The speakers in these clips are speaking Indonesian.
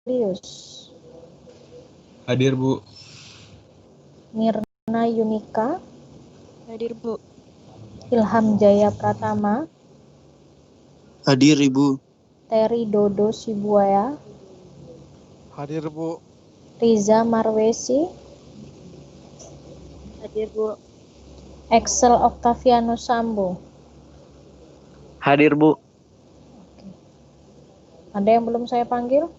Julius, Hadir, Bu. Mirna Yunika, Hadir, Bu. Ilham Jaya Pratama, Hadir, Ibu. Terry Dodo Sibuaya, Hadir, Bu. Riza Marwesi, Hadir, Bu. Excel Octavianus Sambo. Hadir, Bu. Ada yang belum saya panggil?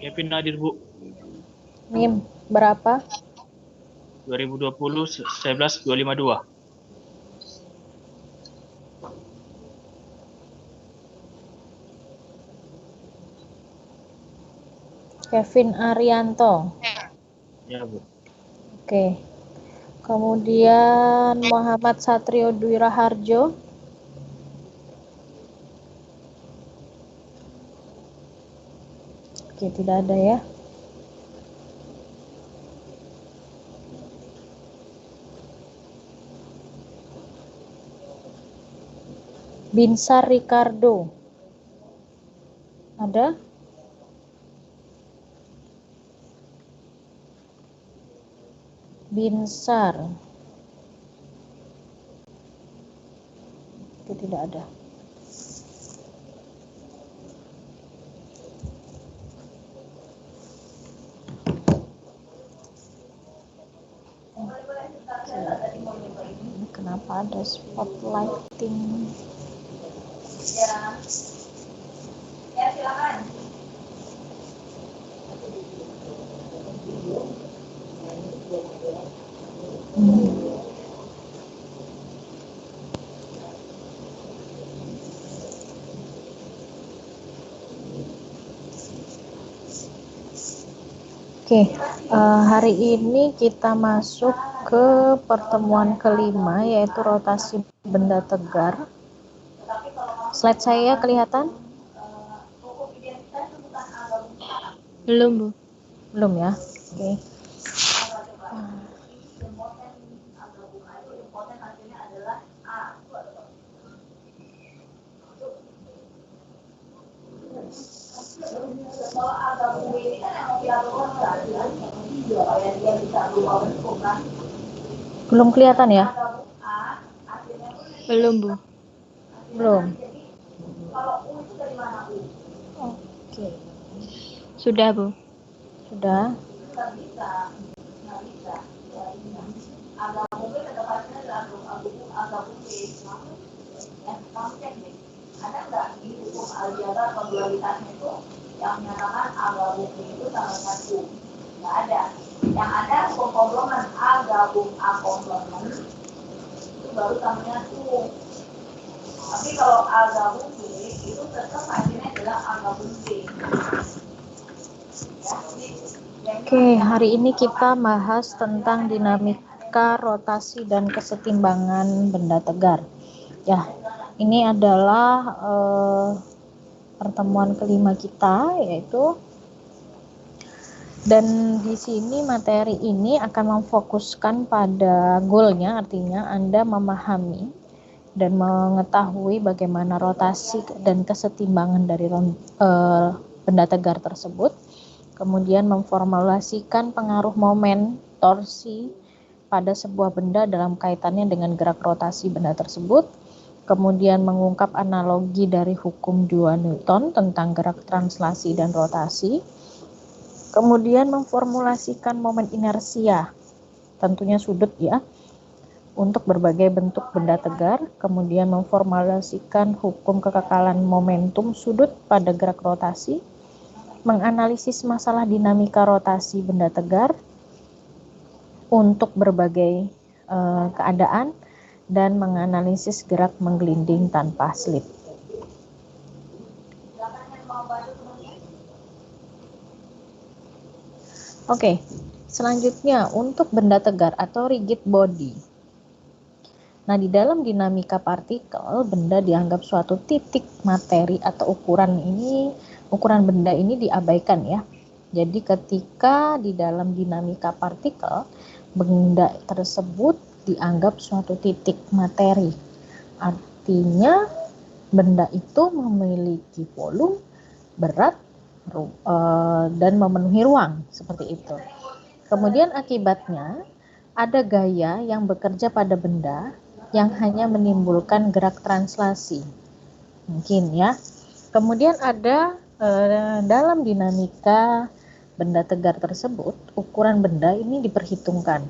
Kevin hadir, Bu. NIM berapa? 2020 11252. Kevin Arianto. Ya, Bu. Oke. Kemudian Muhammad Satrio Dwi Raharjo. Oke, tidak ada ya. Binsar Ricardo. Ada? Binsar. Oke, tidak ada. Kenapa ada spotlighting? Ya, silakan. Oke, hari ini kita masuk ke pertemuan kelima, yaitu rotasi benda tegar. Slide saya kelihatan? Belum, Bu. Belum ya? Oke. Belum kelihatan ya? Belum, Bu. Belum. Oke. Sudah, Bu. Sudah. Ada nggak di hukum aljabar probabilitasnya itu yang menyatakan A gabung B itu sama 1? Nggak ada. Yang ada hukum komplement A gabung A komplement itu baru sama 1. Tapi kalau A gabung B itu tetap hasilnya adalah A gabung B. Oke, hari ini kita bahas tentang dinamika rotasi dan kesetimbangan benda tegar. Ya, ini adalah pertemuan kelima kita, yaitu, dan di sini materi ini akan memfokuskan pada goalnya, artinya Anda memahami dan mengetahui bagaimana rotasi dan kesetimbangan dari benda tegar tersebut, kemudian memformulasikan pengaruh momen torsi pada sebuah benda dalam kaitannya dengan gerak rotasi benda tersebut, kemudian mengungkap analogi dari hukum 2 Newton tentang gerak translasi dan rotasi, kemudian memformulasikan momen inersia, tentunya sudut ya, untuk berbagai bentuk benda tegar, kemudian memformulasikan hukum kekekalan momentum sudut pada gerak rotasi, menganalisis masalah dinamika rotasi benda tegar untuk berbagai keadaan, dan menganalisis gerak menggelinding tanpa slip. Oke, selanjutnya untuk benda tegar atau rigid body. Nah, di dalam dinamika partikel, benda dianggap suatu titik materi atau ukuran benda ini diabaikan ya. Jadi ketika di dalam dinamika partikel, benda tersebut dianggap suatu titik materi Artinya benda itu memiliki volume, berat, dan memenuhi ruang, seperti itu. Kemudian akibatnya ada gaya yang bekerja pada benda yang hanya menimbulkan gerak translasi. Mungkin ya. Kemudian ada dalam dinamika benda tegar tersebut, ukuran benda ini diperhitungkan.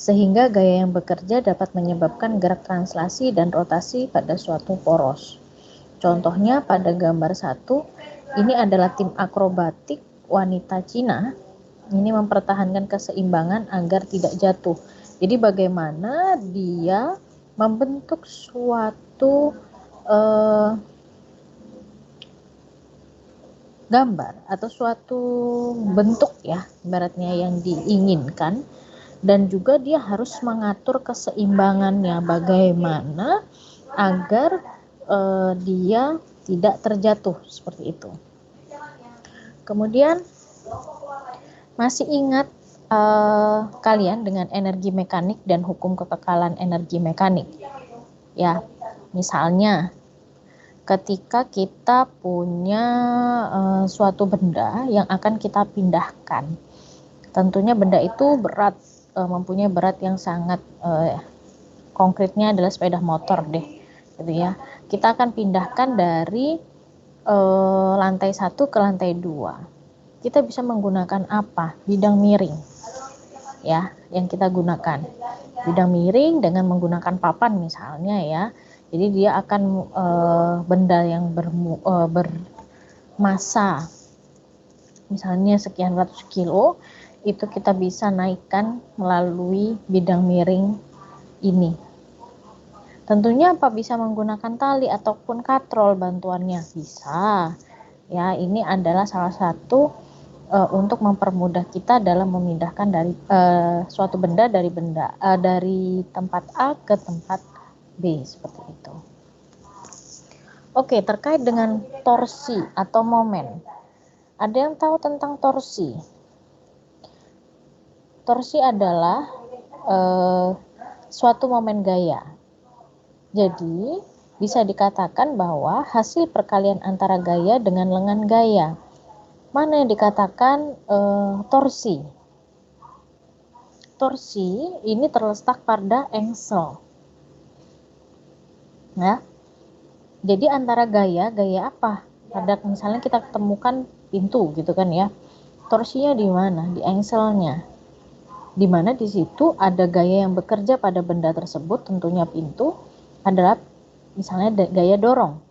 Sehingga gaya yang bekerja dapat menyebabkan gerak translasi dan rotasi pada suatu poros. Contohnya pada gambar 1, ini adalah tim akrobatik wanita Cina. Ini mempertahankan keseimbangan agar tidak jatuh. Jadi bagaimana dia membentuk suatu gambar atau suatu bentuk ya, ibaratnya yang diinginkan, dan juga dia harus mengatur keseimbangannya bagaimana agar dia tidak terjatuh seperti itu. Kemudian masih ingat kalian dengan energi mekanik dan hukum kekekalan energi mekanik? Ya, misalnya ketika kita punya suatu benda yang akan kita pindahkan, tentunya benda itu berat, mempunyai berat yang sangat konkretnya adalah sepeda motor deh, gitu ya. Kita akan pindahkan dari lantai 1 ke lantai 2. Kita bisa menggunakan apa? Bidang miring, ya, yang kita gunakan. Bidang miring dengan menggunakan papan misalnya ya. Jadi dia akan benda yang bermasa misalnya sekian ratus kilo, itu kita bisa naikkan melalui bidang miring ini. Tentunya apa, bisa menggunakan tali ataupun katrol bantuannya, bisa. Ya, ini adalah salah satu untuk mempermudah kita dalam memindahkan dari suatu benda dari tempat A ke tempat B, seperti itu. Oke, terkait dengan torsi atau momen. Ada yang tahu tentang torsi? Torsi adalah suatu momen gaya. Jadi, bisa dikatakan bahwa hasil perkalian antara gaya dengan lengan gaya. Mana yang dikatakan torsi? Torsi ini terletak pada engsel. Ya. Jadi antara gaya apa? Pada misalnya kita ketemukan pintu gitu kan ya. Torsinya di mana? Di engselnya. Di mana di situ ada gaya yang bekerja pada benda tersebut, tentunya pintu adalah misalnya gaya dorong.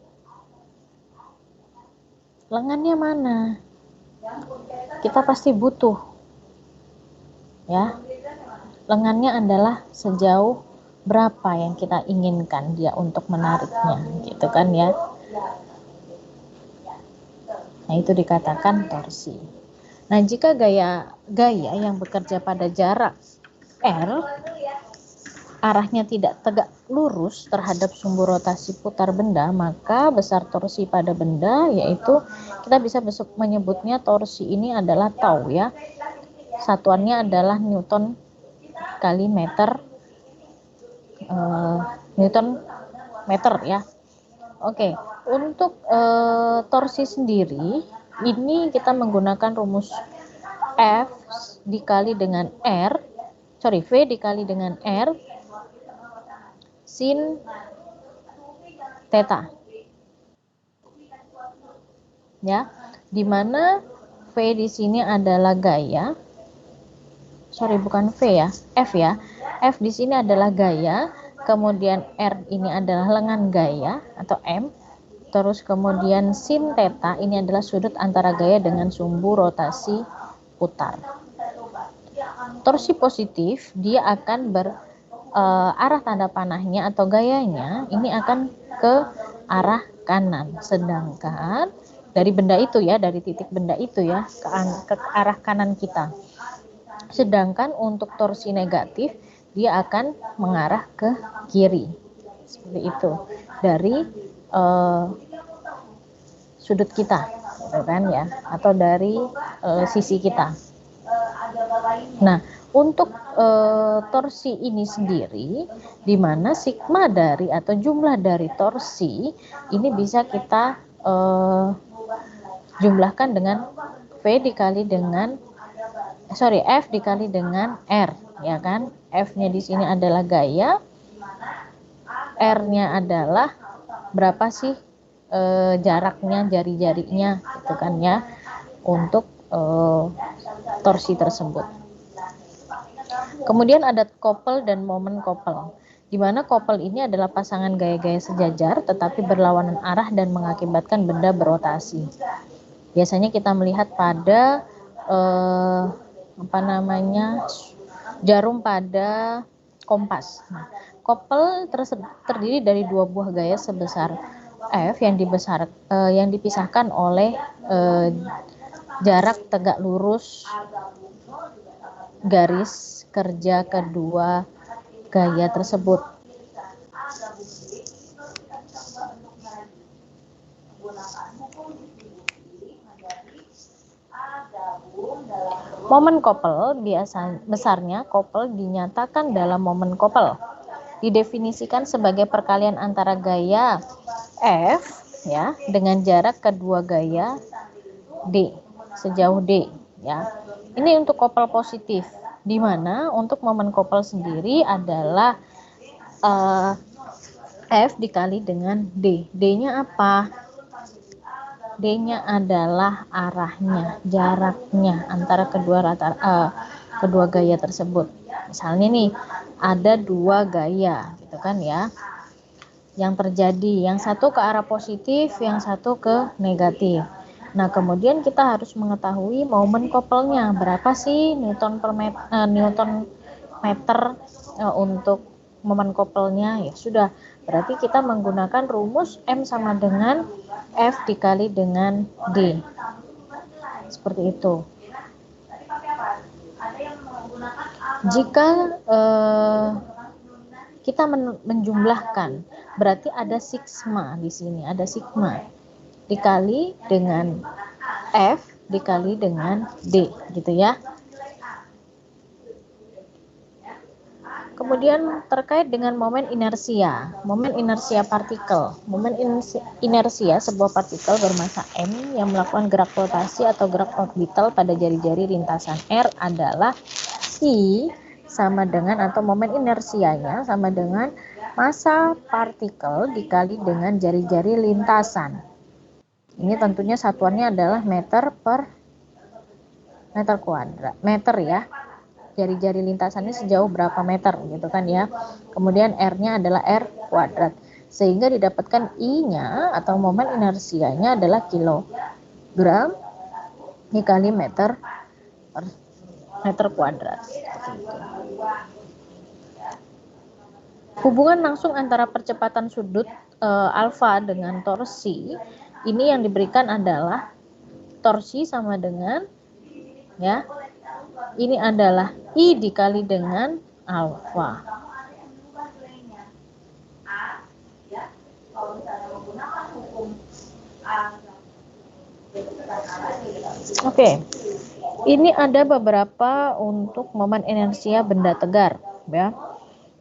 Lengannya mana? Kita pasti butuh. Ya. Lengannya adalah sejauh berapa yang kita inginkan dia untuk menariknya, gitu kan ya. Nah, itu dikatakan torsi. Nah, jika gaya yang bekerja pada jarak R, arahnya tidak tegak lurus terhadap sumbu rotasi putar benda, maka besar torsi pada benda, yaitu kita bisa menyebutnya torsi ini adalah tau ya. Satuannya adalah Newton kali meter, Newton meter ya. Oke, untuk torsi sendiri ini kita menggunakan rumus V dikali dengan R sin theta. Ya, dimana V di sini adalah gaya. Bukan V ya, F ya. F di sini adalah gaya, kemudian R ini adalah lengan gaya atau M. Terus kemudian sin theta ini adalah sudut antara gaya dengan sumbu rotasi putar. Torsi positif dia akan arah tanda panahnya atau gayanya ini akan ke arah kanan, sedangkan dari benda itu ya, dari titik benda itu ya ke arah kanan kita. Sedangkan untuk torsi negatif dia akan mengarah ke kiri, seperti itu, dari sudut kita, gitu kan ya, atau dari sisi kita. Nah, Untuk torsi ini sendiri, di mana sigma dari atau jumlah dari torsi ini bisa kita jumlahkan dengan F dikali dengan R, ya kan? F-nya di sini adalah gaya, R-nya adalah berapa sih jaraknya jari-jarinya, gitu kan ya, untuk torsi tersebut. Kemudian ada couple dan momen couple, di mana couple ini adalah pasangan gaya-gaya sejajar tetapi berlawanan arah dan mengakibatkan benda berotasi. Biasanya kita melihat pada jarum pada kompas. Nah, couple terdiri dari dua buah gaya sebesar F yang dipisahkan oleh jarak tegak lurus garis kerja kedua gaya tersebut. Momen couple besarnya couple dinyatakan dalam momen couple didefinisikan sebagai perkalian antara gaya F ya dengan jarak kedua gaya D sejauh D ya. Ini untuk couple positif, di mana untuk momen couple sendiri adalah F dikali dengan D. D-nya apa? D-nya adalah arahnya, jaraknya antara kedua gaya tersebut. Misalnya nih, ada dua gaya, gitu kan ya, yang terjadi, yang satu ke arah positif, yang satu ke negatif. Nah, kemudian kita harus mengetahui momen couple-nya, berapa sih Newton meter untuk momen couple-nya. Ya sudah, berarti kita menggunakan rumus M sama dengan F dikali dengan D. Seperti itu. Jika kita menjumlahkan, berarti ada sigma di sini, ada sigma dikali dengan F dikali dengan D, gitu ya. Kemudian terkait dengan momen inersia partikel. Momen inersia sebuah partikel bermassa m yang melakukan gerak rotasi atau gerak orbital pada jari-jari lintasan R adalah I sama dengan, atau momen inersianya sama dengan massa partikel dikali dengan jari-jari lintasan. Ini tentunya satuannya adalah meter kuadrat, meter ya. Jari-jari lintasannya sejauh berapa meter gitu kan ya. Kemudian R-nya adalah R kuadrat. Sehingga didapatkan I-nya atau momen inersianya adalah kilogram dikali meter kuadrat. Hubungan langsung antara percepatan sudut alfa dengan torsi ini yang diberikan adalah torsi sama dengan ya, ini adalah I dikali dengan alfa. Oke. Ini ada beberapa untuk momen inersia benda tegar ya.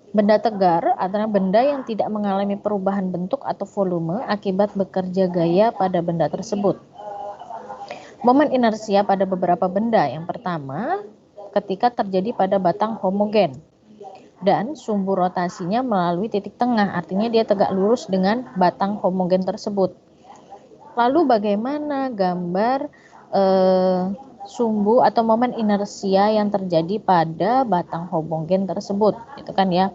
Benda tegar adalah benda yang tidak mengalami perubahan bentuk atau volume akibat bekerja gaya pada benda tersebut. Momen inersia pada beberapa benda, yang pertama ketika terjadi pada batang homogen dan sumbu rotasinya melalui titik tengah, artinya dia tegak lurus dengan batang homogen tersebut. Lalu bagaimana gambar sumbu atau momen inersia yang terjadi pada batang homogen tersebut, itu kan ya.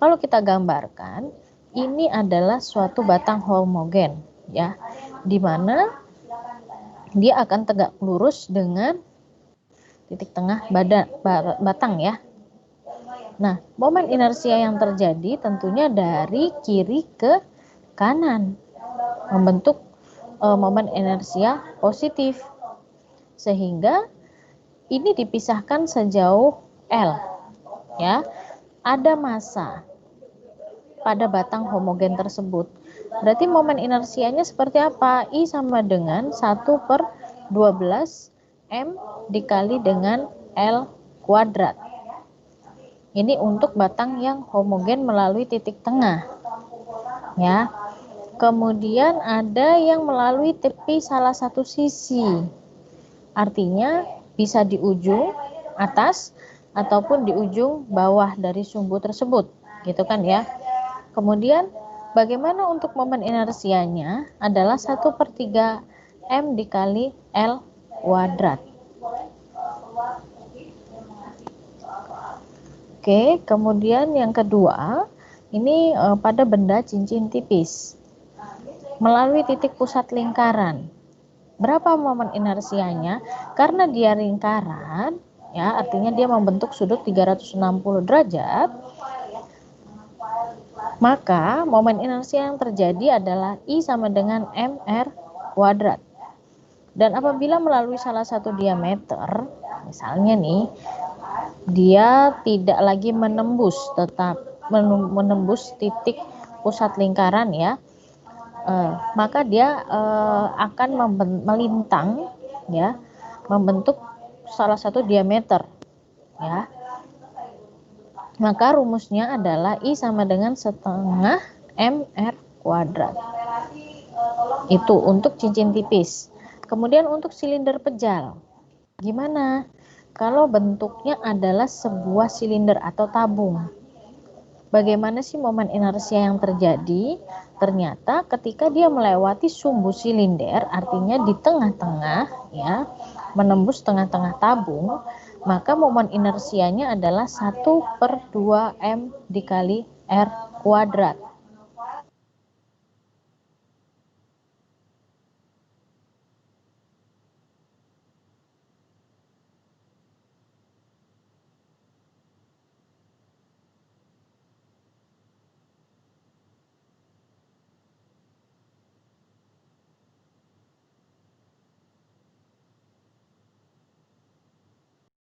Kalau kita gambarkan, ini adalah suatu batang homogen ya, di mana dia akan tegak lurus dengan titik tengah batang ya. Nah, momen inersia yang terjadi tentunya dari kiri ke kanan membentuk momen inersia positif, sehingga ini dipisahkan sejauh L ya. Ada massa pada batang homogen tersebut. Berarti momen inersianya seperti apa? I sama dengan 1/12 M dikali dengan L kuadrat. Ini untuk batang yang homogen melalui titik tengah. Ya. Kemudian ada yang melalui tepi salah satu sisi. Artinya bisa di ujung atas ataupun di ujung bawah dari sumbu tersebut, gitu kan ya. Kemudian bagaimana untuk momen inersianya adalah 1/3 M dikali L kuadrat. Oke, kemudian yang kedua, ini pada benda cincin tipis melalui titik pusat lingkaran. Berapa momen inersianya? Karena dia lingkaran, ya, artinya dia membentuk sudut 360 derajat, maka momen inersi yang terjadi adalah I sama dengan mr kuadrat. Dan apabila melalui salah satu diameter, misalnya nih, dia tidak lagi menembus, tetap menembus titik pusat lingkaran ya, maka dia akan melintang ya, membentuk salah satu diameter ya. Maka rumusnya adalah I sama dengan setengah mr kuadrat. Itu untuk cincin tipis. Kemudian untuk silinder pejal, gimana? Kalau bentuknya adalah sebuah silinder atau tabung, bagaimana sih momen inersia yang terjadi? Ternyata ketika dia melewati sumbu silinder, artinya di tengah-tengah ya, menembus tengah-tengah tabung, maka momen inersianya adalah 1/2 M dikali R kuadrat.